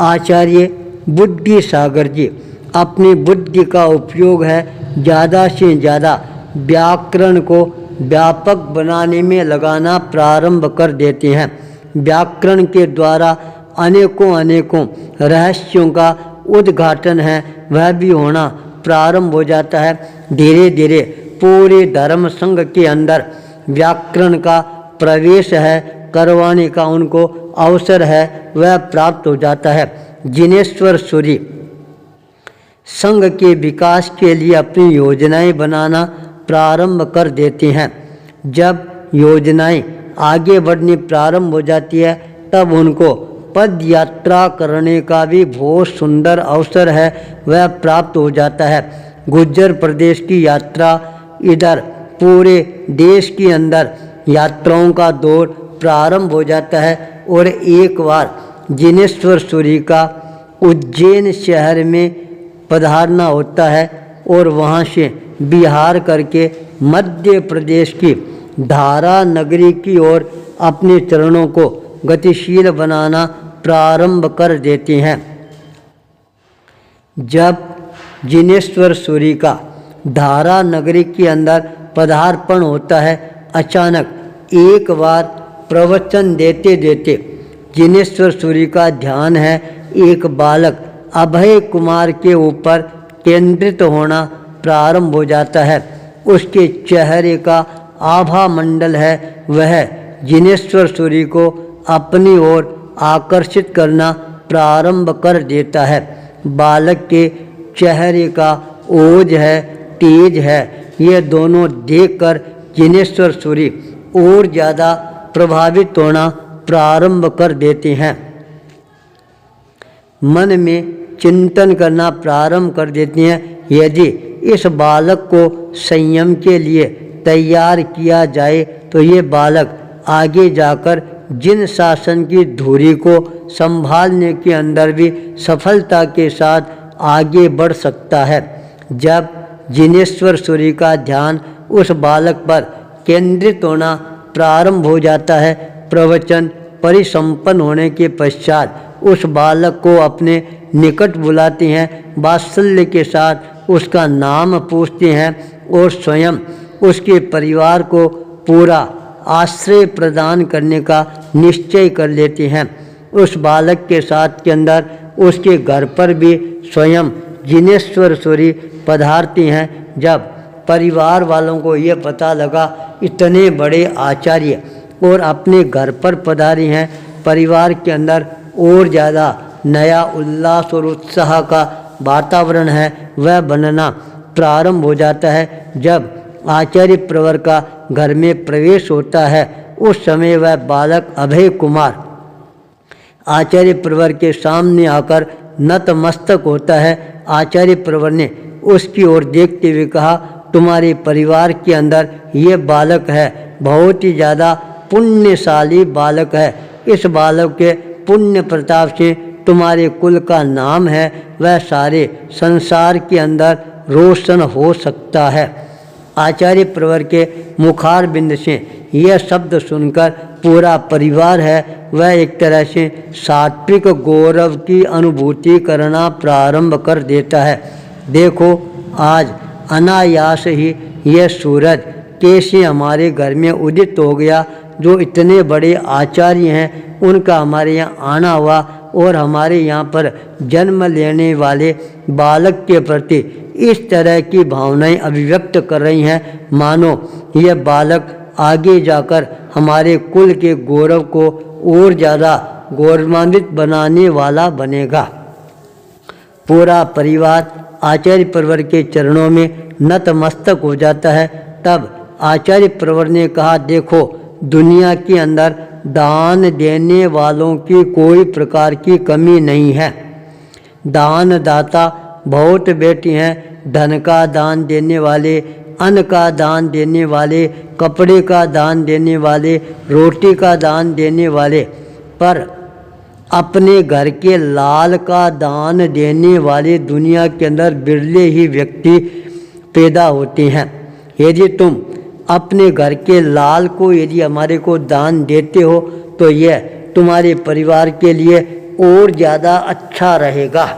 आचार्य बुद्धि सागर जी अपनी बुद्धि का उपयोग है ज़्यादा से ज़्यादा व्याकरण को व्यापक बनाने में लगाना प्रारंभ कर देते हैं। व्याकरण के द्वारा अनेकों रहस्यों का उद्घाटन है वह भी होना प्रारंभ हो जाता है। धीरे धीरे पूरे धर्म संघ के अंदर व्याकरण का प्रवेश है करवाने का उनको अवसर है वह प्राप्त हो जाता है। जिनेश्वर सूरी संघ के विकास के लिए अपनी योजनाएं बनाना प्रारंभ कर देते हैं। जब योजनाएं आगे बढ़नी प्रारंभ हो जाती है तब उनको पद यात्रा करने का भी बहुत सुंदर अवसर है वह प्राप्त हो जाता है। गुर्जर प्रदेश की यात्रा इधर पूरे देश के अंदर यात्राओं का दौर प्रारंभ हो जाता है और एक बार जिनेश्वर सूरी का उज्जैन शहर में पधारना होता है और वहाँ से बिहार करके मध्य प्रदेश की धारा नगरी की ओर अपने चरणों को गतिशील बनाना प्रारंभ कर देते हैं। जब जिनेश्वर सूरी का धारा नगरी के अंदर पदार्पण होता है अचानक एक बार प्रवचन देते देते जिनेश्वर सूरी का ध्यान है एक बालक अभय कुमार के ऊपर केंद्रित होना प्रारंभ हो जाता है। उसके चेहरे का आभा मंडल है वह जिनेश्वर सूरी को अपनी ओर आकर्षित करना प्रारंभ कर देता है। बालक के चेहरे का ओज है तेज है ये दोनों देखकर जिनेश्वर सूरी और ज़्यादा प्रभावित होना प्रारंभ कर देते हैं। मन में चिंतन करना प्रारंभ कर देते हैं यदि इस बालक को संयम के लिए तैयार किया जाए तो ये बालक आगे जाकर जिन शासन की धुरी को संभालने के अंदर भी सफलता के साथ आगे बढ़ सकता है। जब जिनेश्वर सूरी का ध्यान उस बालक पर केंद्रित होना प्रारंभ हो जाता है प्रवचन परिसंपन्न होने के पश्चात उस बालक को अपने निकट बुलाते हैं वात्सल्य के साथ उसका नाम पूछते हैं और स्वयं उसके परिवार को पूरा आश्रय प्रदान करने का निश्चय कर लेते हैं। उस बालक के साथ के अंदर उसके घर पर भी स्वयं जिनेश्वर सूरी पधारते हैं। जब परिवार वालों को ये पता लगा इतने बड़े आचार्य और अपने घर पर पधारे हैं परिवार के अंदर और ज़्यादा नया उल्लास और उत्साह का वातावरण है वह बनना प्रारंभ हो जाता है। जब आचार्य प्रवर का घर में प्रवेश होता है उस समय वह बालक अभय कुमार आचार्य प्रवर के सामने आकर नतमस्तक होता है। आचार्य प्रवर ने उसकी ओर देखते हुए कहा तुम्हारे परिवार के अंदर ये बालक है बहुत ही ज़्यादा पुण्यशाली बालक है। इस बालक के पुण्य प्रताप से तुम्हारे कुल का नाम है वह सारे संसार के अंदर रोशन हो सकता है। आचार्य प्रवर के मुखार बिंद से यह शब्द सुनकर पूरा परिवार है वह एक तरह से सात्विक गौरव की अनुभूति करना प्रारंभ कर देता है। देखो आज अनायास ही यह सूरज कैसे हमारे घर में उदित हो गया। जो इतने बड़े आचार्य हैं उनका हमारे यहाँ आना हुआ और हमारे यहाँ पर जन्म लेने वाले बालक के प्रति इस तरह की भावनाएं अभिव्यक्त कर रही हैं मानो यह बालक आगे जाकर हमारे कुल के गौरव को और ज़्यादा गौरवान्वित बनाने वाला बनेगा। पूरा परिवार आचार्य प्रवर के चरणों में नतमस्तक हो जाता है। तब आचार्य प्रवर ने कहा देखो दुनिया के अंदर दान देने वालों की कोई प्रकार की कमी नहीं है। दान दाता बहुत बेटी हैं। धन का दान देने वाले, अन्न का दान देने वाले, कपड़े का दान देने वाले, रोटी का दान देने वाले, पर अपने घर के लाल का दान देने वाले दुनिया के अंदर बिरले ही व्यक्ति पैदा होते हैं। यदि तुम अपने घर के लाल को यदि हमारे को दान देते हो तो यह तुम्हारे परिवार के लिए और ज़्यादा अच्छा रहेगा।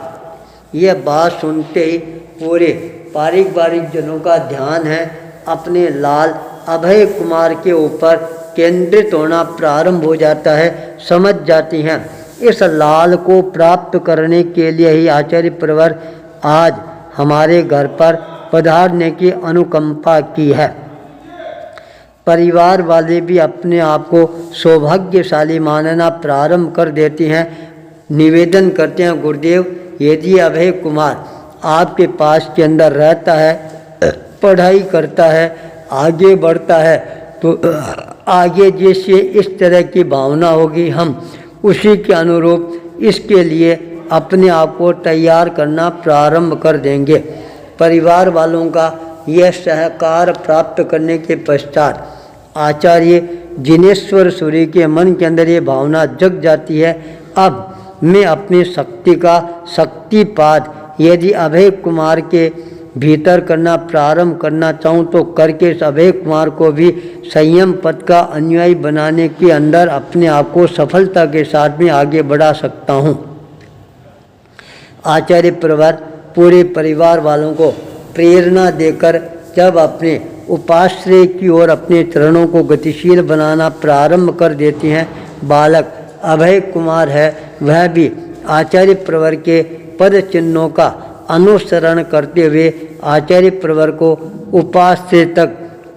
यह बात सुनते ही पूरे पारिवारिक जनों का ध्यान है अपने लाल अभय कुमार के ऊपर केंद्रित होना प्रारंभ हो जाता है। समझ जाती हैं इस लाल को प्राप्त करने के लिए ही आचार्य प्रवर आज हमारे घर पर पधारने की अनुकंपा की है। परिवार वाले भी अपने आप को सौभाग्यशाली मानना प्रारंभ कर देते हैं। निवेदन करते हैं, गुरुदेव यदि अभय कुमार आपके पास के अंदर रहता है, पढ़ाई करता है, आगे बढ़ता है, तो आगे जैसे इस तरह की भावना होगी हम उसी के अनुरूप इसके लिए अपने आप को तैयार करना प्रारंभ कर देंगे। परिवार वालों का यह सहकार प्राप्त करने के पश्चात आचार्य जिनेश्वर सूर्य के मन के अंदर ये भावना जग जाती है, अब मैं अपनी शक्ति का शक्तिपात यदि अभय कुमार के भीतर करना प्रारंभ करना चाहूँ तो करके इस अभय कुमार को भी संयम पद का अनुयायी बनाने के अंदर अपने आप को सफलता के साथ में आगे बढ़ा सकता हूँ। आचार्य प्रवर पूरे परिवार वालों को प्रेरणा देकर जब अपने उपाश्रय की ओर अपने चरणों को गतिशील बनाना प्रारंभ कर देते हैं, बालक अभय कुमार है वह भी आचार्य प्रवर के पद चिन्हों का अनुसरण करते हुए आचार्य प्रवर को उपाश्रय तक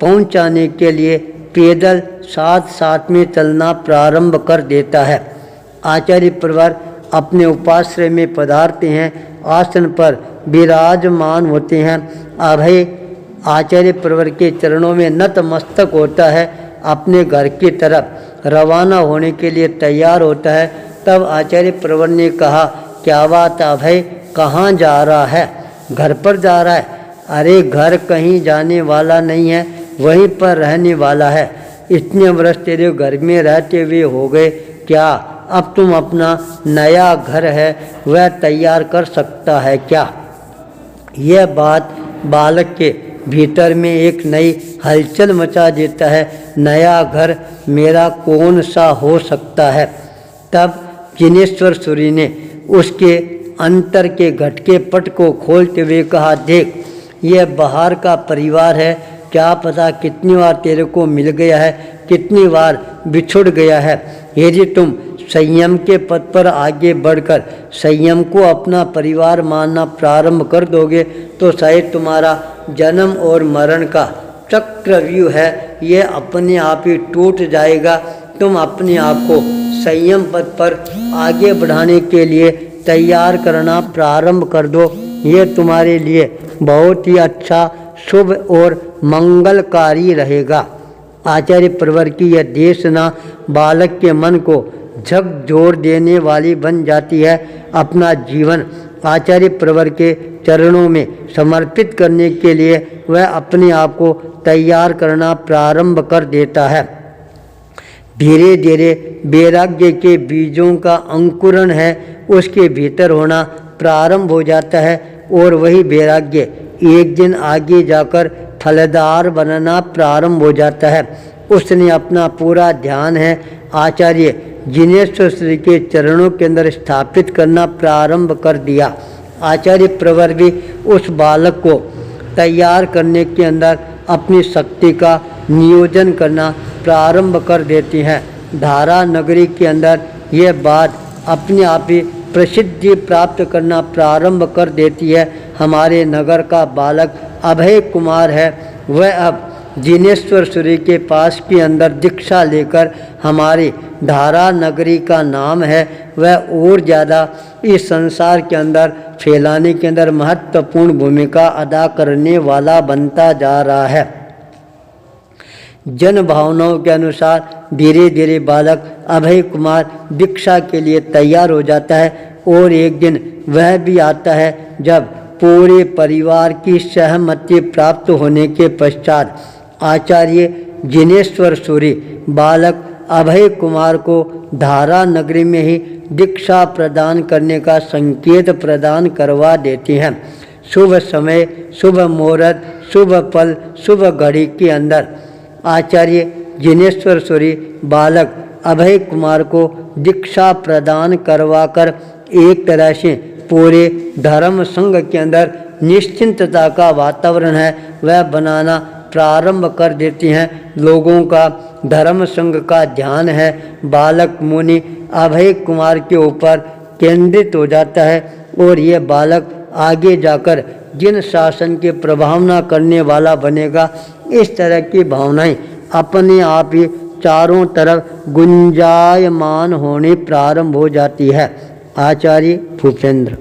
पहुंचाने के लिए पैदल साथ साथ में चलना प्रारंभ कर देता है। आचार्य प्रवर अपने उपाश्रय में पधारते हैं, आसन पर विराजमान होते हैं। अभय आचार्य प्रवर के चरणों में नतमस्तक होता है, अपने घर की तरफ रवाना होने के लिए तैयार होता है। तब आचार्य प्रवर ने कहा, क्या बात अभय, कहाँ जा रहा है? घर पर जा रहा है? अरे घर कहीं जाने वाला नहीं है, वहीं पर रहने वाला है। इतने वर्ष तेरे घर में रहते हुए हो गए, क्या अब तुम अपना नया घर है वह तैयार कर सकता है क्या? यह बात बालक के भीतर में एक नई हलचल मचा देता है। नया घर मेरा कौन सा हो सकता है? तब जिनेश्वर सूर्य ने उसके अंतर के घटके पट को खोलते हुए कहा, देख यह बाहर का परिवार है, क्या पता कितनी बार तेरे को मिल गया है, कितनी बार बिछुड़ गया है। यदि तुम संयम के पद पर आगे बढ़कर संयम को अपना परिवार मानना प्रारंभ कर दोगे तो शायद तुम्हारा जन्म और मरण का चक्रव्यूह है यह अपने आप ही टूट जाएगा। तुम अपने आप को संयम पद पर आगे बढ़ाने के लिए तैयार करना प्रारंभ कर दो। यह तुम्हारे लिए बहुत ही अच्छा, शुभ और मंगलकारी रहेगा। आचार्य प्रवर की यह देशना बालक के मन को झकझोर देने वाली बन जाती है। अपना जीवन आचार्य प्रवर के चरणों में समर्पित करने के लिए वह अपने आप को तैयार करना प्रारंभ कर देता है। धीरे धीरे वैराग्य के बीजों का अंकुरण है उसके भीतर होना प्रारंभ हो जाता है और वही वैराग्य एक दिन आगे जाकर फलदार बनना प्रारंभ हो जाता है। उसने अपना पूरा ध्यान है आचार्य जिनेश्वर श्री के चरणों के अंदर स्थापित करना प्रारंभ कर दिया। आचार्य प्रवर भी उस बालक को तैयार करने के अंदर अपनी शक्ति का नियोजन करना प्रारंभ कर देती हैं। धारा नगरी के अंदर यह बात अपने आप ही प्रसिद्धि प्राप्त करना प्रारंभ कर देती है। हमारे नगर का बालक अभय कुमार है, वह अब जिनेश्वर सूर्य के पास के अंदर दीक्षा लेकर हमारी धारा नगरी का नाम है वह और ज़्यादा इस संसार के अंदर फैलाने के अंदर महत्वपूर्ण भूमिका अदा करने वाला बनता जा रहा है। जन भावनाओं के अनुसार धीरे धीरे बालक अभय कुमार दीक्षा के लिए तैयार हो जाता है और एक दिन वह भी आता है जब पूरे परिवार की सहमति प्राप्त होने के पश्चात आचार्य जिनेश्वर सूर्य बालक अभय कुमार को धारा नगरी में ही दीक्षा प्रदान करने का संकेत प्रदान करवा देते हैं। शुभ समय, शुभ मुहूर्त, शुभ पल, शुभ घड़ी के अंदर आचार्य जिनेश्वर सूर्य बालक अभय कुमार को दीक्षा प्रदान करवाकर एक तरह से पूरे धर्म संघ के अंदर निश्चिंतता का वातावरण है वह बनाना प्रारंभ कर देती हैं। लोगों का धर्म संघ का ध्यान है बालक मुनि अभय कुमार के ऊपर केंद्रित हो जाता है और ये बालक आगे जाकर जिन शासन के प्रभावना करने वाला बनेगा। इस तरह की भावनाएं अपने आप ही चारों तरफ गुंजायमान होनी प्रारंभ हो जाती है। आचार्य भूपेंद्र।